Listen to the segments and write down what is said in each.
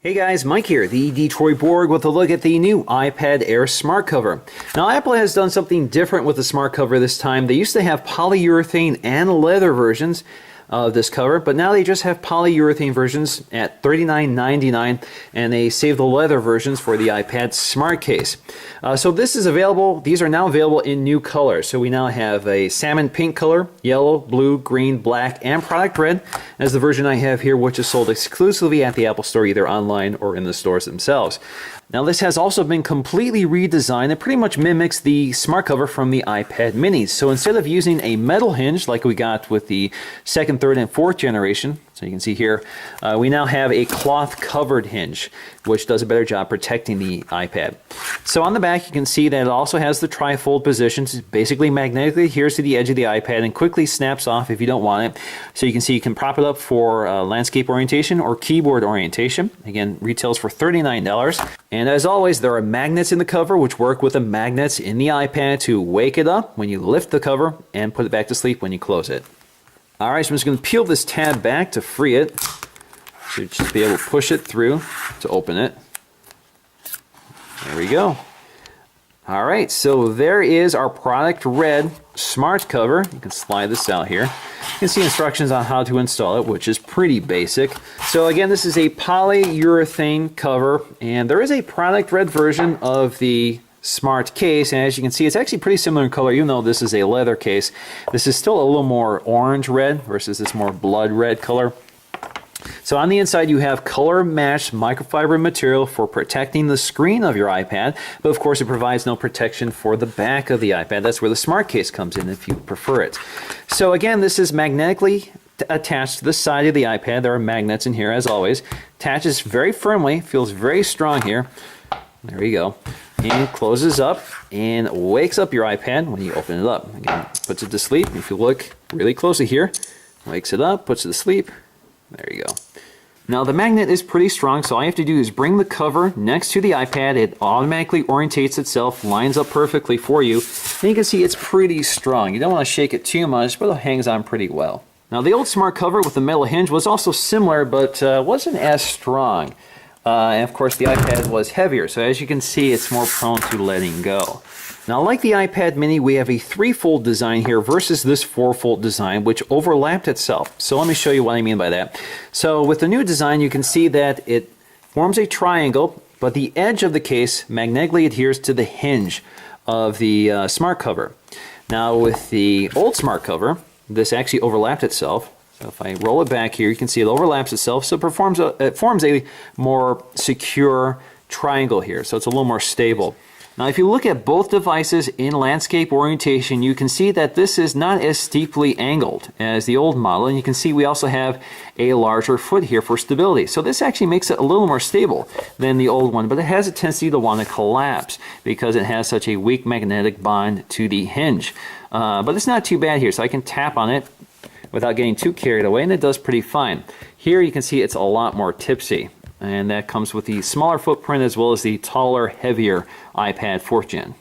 Hey guys, Mike here, the Detroit Borg with a look at the new iPad Air smart cover. Now Apple has done something different with the smart cover this time. They used to have polyurethane and leather versions of this cover, but now they just have polyurethane versions at $39.99, and they save the leather versions for the iPad smart case. So this is available, these are now available in new colors. So we now have a salmon pink color, yellow, blue, green, black, and product red as the version I have here, which is sold exclusively at the Apple Store, either online or in the stores themselves. Now this has also been completely redesigned. It pretty much mimics the smart cover from the iPad minis. So instead of using a metal hinge like we got with the second, third, and fourth generation, so you can see here, we now have a cloth covered hinge, which does a better job protecting the iPad. So on the back you can see that it also has the tri-fold positions. It basically magnetically adheres to the edge of the iPad and quickly snaps off if you don't want it. So you can see you can prop it up for landscape orientation or keyboard orientation. Again, retails for $39. And as always, there are magnets in the cover which work with the magnets in the iPad to wake it up when you lift the cover and put it back to sleep when you close it. Alright, so I'm just going to peel this tab back to free it. So you just be able to push it through to open it. There we go. Alright, so there is our product red smart cover. You can slide this out here. You can see instructions on how to install it, which is pretty basic. So again, this is a polyurethane cover, and there is a product red version of the smart case, and as you can see, it's actually pretty similar in color, even though this is a leather case. This is still a little more orange red versus this more blood red color. So on the inside you have color matched microfiber material for protecting the screen of your iPad, but of course it provides no protection for the back of the iPad. That's where the smart case comes in if you prefer it. So again, this is magnetically attached to the side of the iPad. There are magnets in here as always. Attaches very firmly, feels very strong here. There we go. And closes up and wakes up your iPad when you open it up. Again, puts it to sleep. If you look really closely here, wakes it up, puts it to sleep. There you go. Now the magnet is pretty strong, so all you have to do is bring the cover next to the iPad. It automatically orientates itself, lines up perfectly for you. And you can see it's pretty strong. You don't want to shake it too much, but it hangs on pretty well. Now the old smart cover with the metal hinge was also similar, but wasn't as strong. And of course the iPad was heavier, so as you can see it's more prone to letting go. Now like the iPad mini, we have a three-fold design here versus this four-fold design which overlapped itself. So let me show you what I mean by that. So with the new design you can see that it forms a triangle, but the edge of the case magnetically adheres to the hinge of the smart cover. Now with the old smart cover, this actually overlapped itself. So if I roll it back here, you can see it overlaps itself, so it forms a more secure triangle here, so it's a little more stable. Now if you look at both devices in landscape orientation, you can see that this is not as steeply angled as the old model, and you can see we also have a larger foot here for stability. So this actually makes it a little more stable than the old one, but it has a tendency to want to collapse because it has such a weak magnetic bond to the hinge. But it's not too bad here, so I can tap on it without getting too carried away, and it does pretty fine. Here you can see it's a lot more tipsy, and that comes with the smaller footprint as well as the taller, heavier iPad 4th Gen.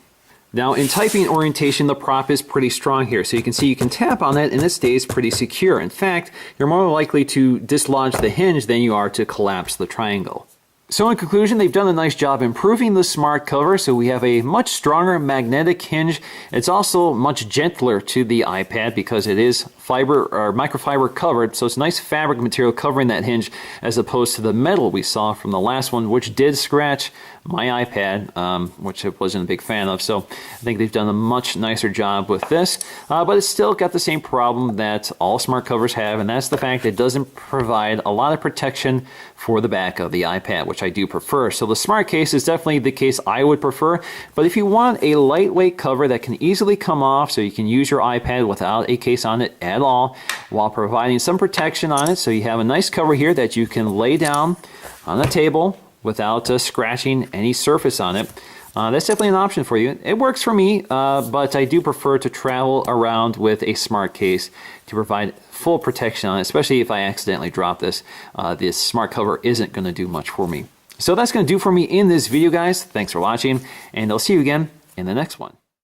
Now in typing orientation, the prop is pretty strong here, so you can see you can tap on it and it stays pretty secure. In fact, you're more likely to dislodge the hinge than you are to collapse the triangle. So in conclusion, they've done a nice job improving the smart cover, so we have a much stronger magnetic hinge. It's also much gentler to the iPad because it is fiber or microfiber covered, so it's nice fabric material covering that hinge as opposed to the metal we saw from the last one, which did scratch my iPad, which I wasn't a big fan of. So I think they've done a much nicer job with this, but it's still got the same problem that all smart covers have, and that's the fact it doesn't provide a lot of protection for the back of the iPad, which I do prefer. So the smart case is definitely the case I would prefer, but if you want a lightweight cover that can easily come off so you can use your iPad without a case on it at all, while providing some protection on it, so you have a nice cover here that you can lay down on the table without scratching any surface on it. That's definitely an option for you. It works for me, but I do prefer to travel around with a smart case to provide full protection on it, especially if I accidentally drop this. This smart cover isn't going to do much for me. So that's going to do for me in this video, guys. Thanks for watching, and I'll see you again in the next one.